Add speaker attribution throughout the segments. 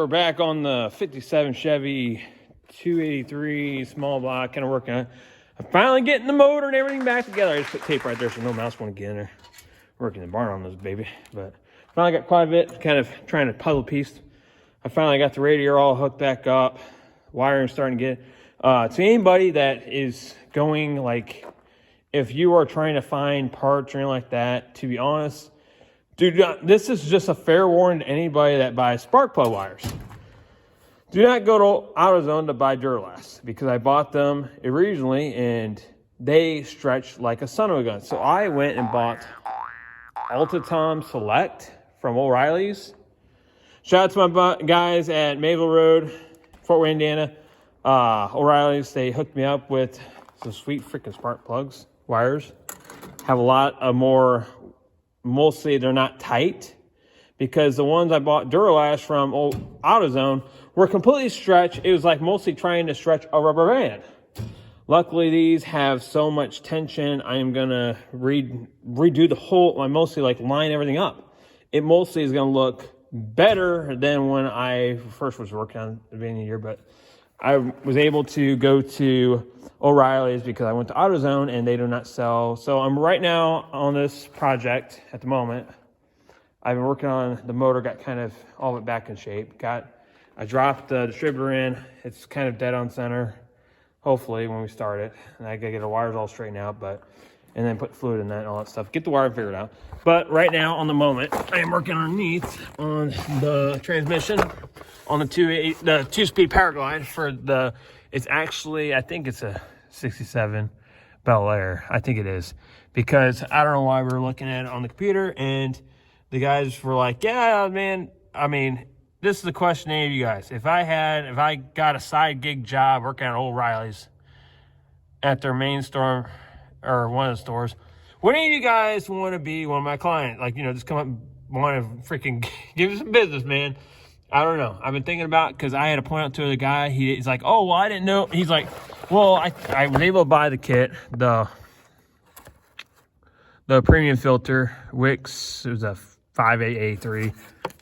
Speaker 1: we're back on the 57 Chevy 283 small block, kind of working on it. I'm finally getting the motor and everything back together. I just put tape right there so no mouse won't get in there. Working the barn on this baby, but finally got quite a bit, kind of trying to puzzle piece. I finally got the radiator all hooked back up. Wiring starting to get to anybody that is going, like, if you are trying to find parts or anything like that, to be honest, dude, this is just a fair warning to anybody that buys spark plug wires. Do not go to AutoZone to buy Duralast, because I bought them originally and they stretch like a son of a gun. So I went and bought Ultitom Select from O'Reilly's. Shout out to my guys at Mayville Road, Fort Wayne, Indiana. O'Reilly's, they hooked me up with some sweet freaking spark plugs, wires. Have a lot of more, mostly they're not tight, because the ones I bought Duralast from AutoZone were completely stretched. It was like mostly trying to stretch a rubber band. Luckily, these have so much tension. I am gonna redo the whole, I mostly like line everything up. It mostly is gonna look better than when I first was working on the beginning of the year, but I was able to go to O'Reilly's because I went to AutoZone and they do not sell. So I'm right now on this project at the moment. I've been working on the motor, got kind of all of it back in shape. I dropped the distributor in. It's kind of dead on center, hopefully, when we start it. And I gotta get the wires all straightened out, and then put fluid in that and all that stuff. Get the wire figured out. But right now, on the moment, I am working underneath on the transmission on the 2-speed power glide for the, it's actually, I think it's a 67 Belair. I think it is. Because I don't know why we were looking at it on the computer, and the guys were like, yeah, man, I mean, this is the question to any of you guys. If I got a side gig job working at O'Reilly's at their main store or one of the stores, would any of you guys want to be one of my clients? Like, you know, just come up and want to freaking give me some business, man. I don't know. I've been thinking about, because I had to point out to the guy. He's like, oh, well, I didn't know. He's like, well, I was able to buy the kit, the premium filter, Wix. It was a 5AA3.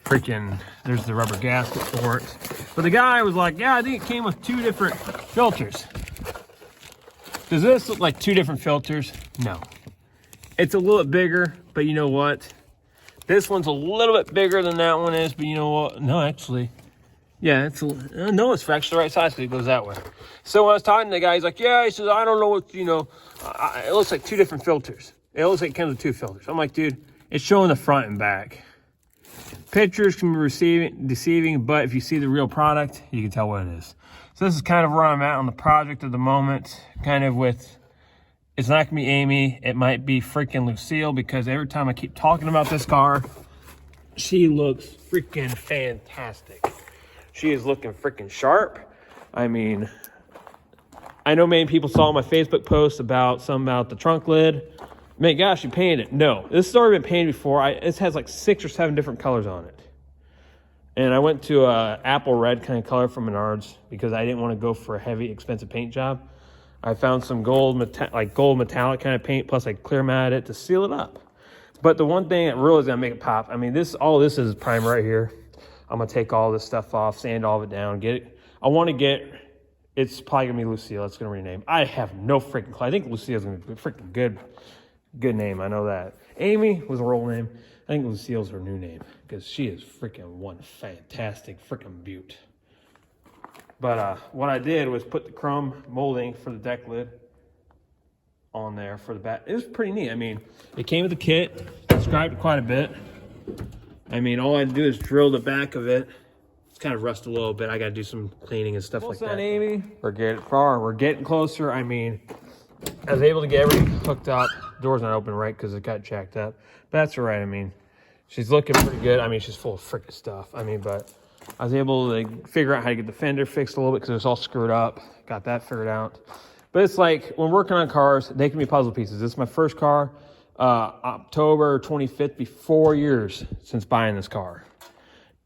Speaker 1: Freaking, there's the rubber gasket for it. But the guy was like, yeah, I think it came with 2 different filters. Does this look like 2 different filters? No. It's a little bit bigger, but you know what? This one's a little bit bigger than that one is, but you know what? No, actually. Yeah, it's actually the right size, because it goes that way. So when I was talking to the guy, he's like, yeah, he says, I don't know what, you know, it looks like 2 different filters. It looks like it comes with 2 filters. I'm like, dude, it's showing the front and back. Pictures can be deceiving, but if you see the real product, you can tell what it is. So this is kind of where I'm at on the project at the moment, kind of with, it's not gonna be Amy, it might be freaking Lucille, because every time I keep talking about this car, she looks freaking fantastic. She is looking freaking sharp. I mean, I know many people saw my Facebook post about the trunk lid. Man, gosh, you painted it. No, this has already been painted before. It has like 6 or 7 different colors on it. And I went to a apple red kind of color from Menards because I didn't want to go for a heavy, expensive paint job. I found some gold metallic kind of paint, plus I clear matted it to seal it up. But the one thing that really is gonna make it pop, I mean, all this is primer right here. I'm gonna take all this stuff off, sand all of it down, get it. It's probably gonna be Lucille. It's gonna rename. I have no freaking clue. I think Lucille's gonna be freaking good name. I know that. Amy was a role name. I think Lucille's her new name, because she is freaking one fantastic freaking beaut. But what I did was put the chrome molding for the deck lid on there for the back. It was pretty neat. I mean, it came with the kit, described it quite a bit. I mean, all I had to do is drill the back of it. It's kind of rusted a little bit. I got to do some cleaning and stuff like that. Amy, we're getting closer. I mean, I was able to get everything hooked up. Door's not open right because it got jacked up. But that's all right. I mean, she's looking pretty good. I mean, she's full of freaking stuff. I mean, but I was able to figure out how to get the fender fixed a little bit because it was all screwed up. Got that figured out. But it's like, when working on cars, they can be puzzle pieces. This is my first car. October 25th, be 4 years since buying this car.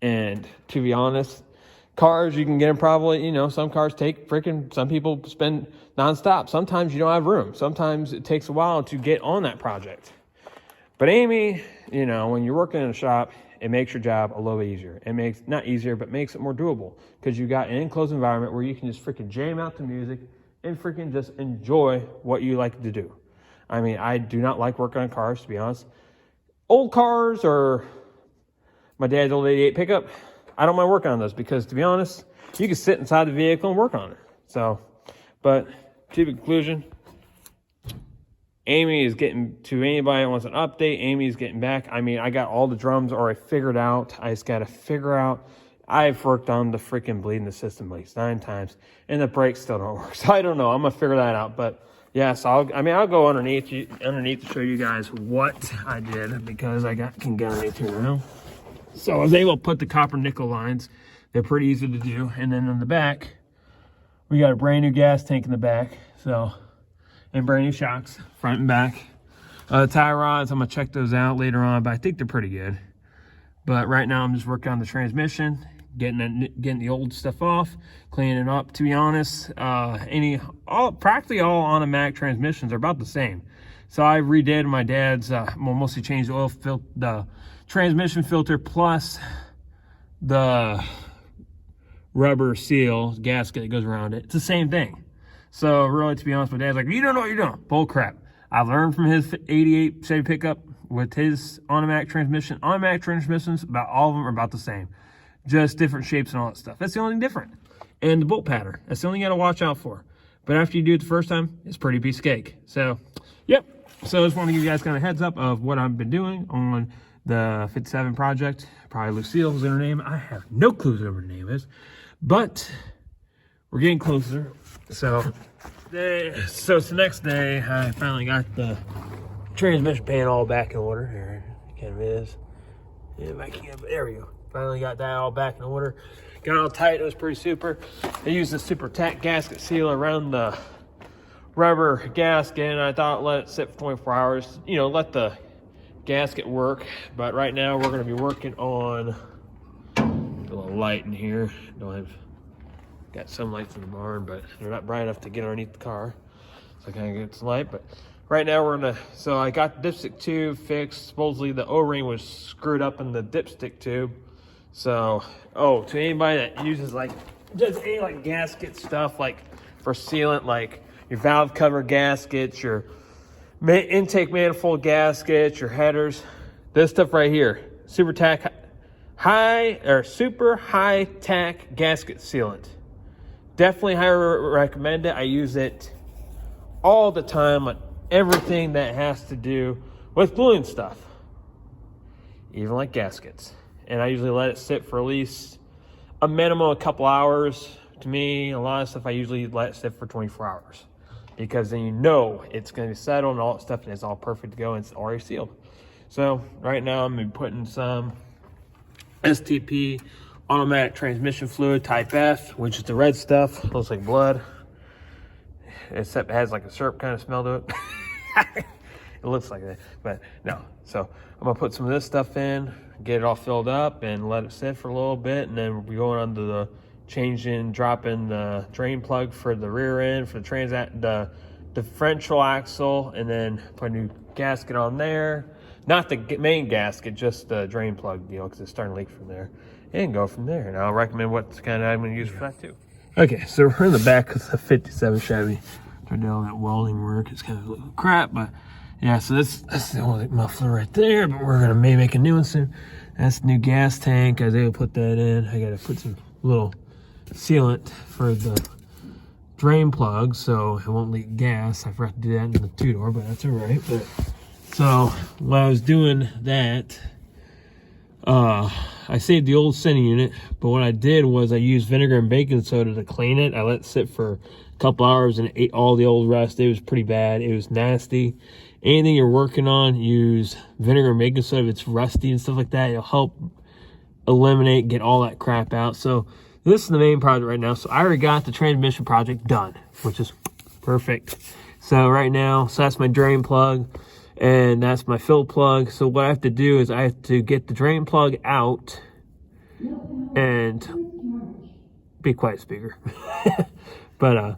Speaker 1: And to be honest, cars, you can get them probably, you know, some cars take some people spend nonstop. Sometimes you don't have room. Sometimes it takes a while to get on that project. But Amy, you know, when you're working in a shop it makes your job a little bit easier. It makes, not easier, but makes it more doable, because you got an enclosed environment where you can just freaking jam out the music and freaking just enjoy what you like to do. I mean, I do not like working on cars, to be honest. Old cars or my dad's old 88 pickup, I don't mind working on those, because to be honest, you can sit inside the vehicle and work on it. So, but to the conclusion, Amy is getting, to anybody that wants an update, Amy's getting back. I mean, I got all the drums already figured out. I just got to figure out. I've worked on the freaking bleeding the system at least 9 times, and the brakes still don't work. So I don't know. I'm going to figure that out. But yeah, so I'll go underneath to show you guys what I did, because I can get underneath here now. So I was able to put the copper nickel lines. They're pretty easy to do. And then on the back, we got a brand new gas tank in the back. So, and brand new shocks, front and back. Tie rods, I'm gonna check those out later on, but I think they're pretty good. But right now I'm just working on the transmission, getting the old stuff off, cleaning it up. To be honest, practically all automatic transmissions are about the same. So I redid my dad's, mostly changed the transmission filter plus the rubber seal gasket that goes around it. It's the same thing. So really, to be honest, my dad's like, you don't know what you're doing. Bull crap. I learned from his 88 Chevy pickup with his automatic transmission. Automatic transmissions, about all of them are about the same. Just different shapes and all that stuff. That's the only thing different. And the bolt pattern. That's the only thing you got to watch out for. But after you do it the first time, it's a pretty piece of cake. So, yep. So I just want to give you guys kind of a heads up of what I've been doing on the 57 project. Probably Lucille was in her name. I have no clue what her name is. But we're getting closer. So it's the next day. I finally got the transmission pan all back in order. Here it kind of is. Yeah, back here. But there we go. Finally got that all back in order. Got it all tight. It was pretty super. I used a super tack gasket seal around the rubber gasket, and I thought let it sit for 24 hours. You know, let the gasket work. But right now we're going to be working on a little light in here. Don't have. Got some lights in the barn, but they're not bright enough to get underneath the car. So I kind of get some light. But right now we're gonna, so I got the dipstick tube fixed. Supposedly the O-ring was screwed up in the dipstick tube. So, to anybody that uses does any gasket stuff, for sealant, like your valve cover gaskets, your intake manifold gaskets, your headers, this stuff right here, super high tack gasket sealant. Definitely highly recommend it. I use it all the time on everything that has to do with gluing stuff, even like gaskets. And I usually let it sit for at least a minimum of a couple hours. To me, a lot of stuff I usually let it sit for 24 hours, because then you know it's going to be settled and all that stuff, and it's all perfect to go, and it's already sealed. So right now I'm going to be putting some STP automatic transmission fluid type F, which is the red stuff. Looks like blood, except it has like a syrup kind of smell to it. It looks like that, but no. So I'm gonna put some of this stuff in, get it all filled up, and let it sit for a little bit, and then we're going on to the dropping the drain plug for the rear end for the differential axle, and then put a new gasket on there. Not the main gasket, just the drain plug deal, because it's starting to leak from there. And go from there. And I'll recommend what kind of I'm going to use for that too. Okay, so we're in the back of the 57 Chevy. Trying to do all that welding work. It's kind of a little crap, but yeah, so that's the only muffler right there, but we're going to maybe make a new one soon. That's the new gas tank. I was able to put that in. I got to put some little sealant for the drain plug so it won't leak gas. I forgot to do that in the 2-door, but that's all right. But so while I was doing that, I saved the old center unit, but what I did was I used vinegar and baking soda to clean it. I let it sit for a couple hours and it ate all the old rust. It was pretty bad. It was nasty. Anything you're working on, use vinegar and baking soda if it's rusty and stuff like that. It'll help eliminate, get all that crap out. So this is the main project right now. So I already got the transmission project done, which is perfect. So right now, so that's my drain plug. And that's my fill plug. So what I have to do is I have to get the drain plug out and be quiet, speaker. But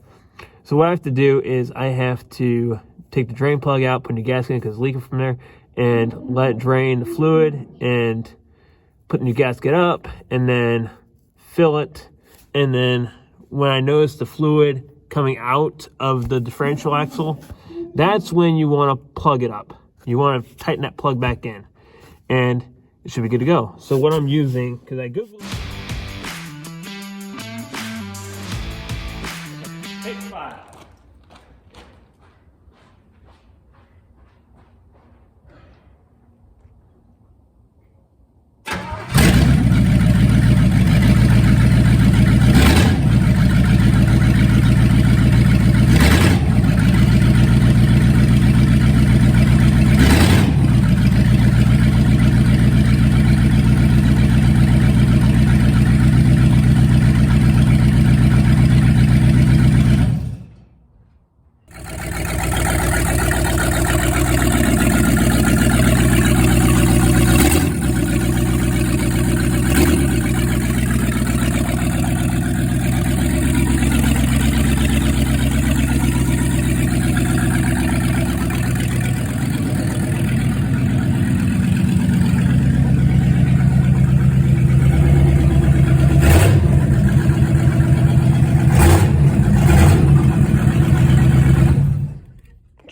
Speaker 1: so what I have to do is I have to take the drain plug out, put the gasket in because it's leaking from there, and let it drain the fluid and put the new gasket up and then fill it. And then when I notice the fluid coming out of the differential axle, that's when you want to plug it up. You want to tighten that plug back in, and it should be good to go. So what I'm using, because I Googled. Take 5.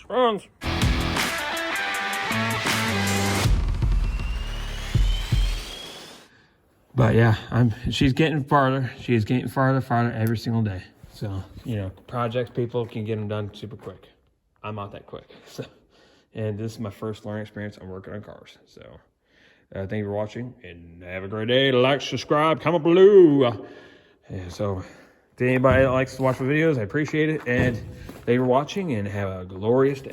Speaker 1: Runs. But yeah, she's getting farther. She is getting farther every single day. So, you know, projects, people can get them done super quick. I'm not that quick. So, and this is my first learning experience. I'm working on cars. So, thank you for watching and have a great day. Like, subscribe, comment below. So, to anybody that likes to watch my videos, I appreciate it. And thank you for watching and have a glorious day.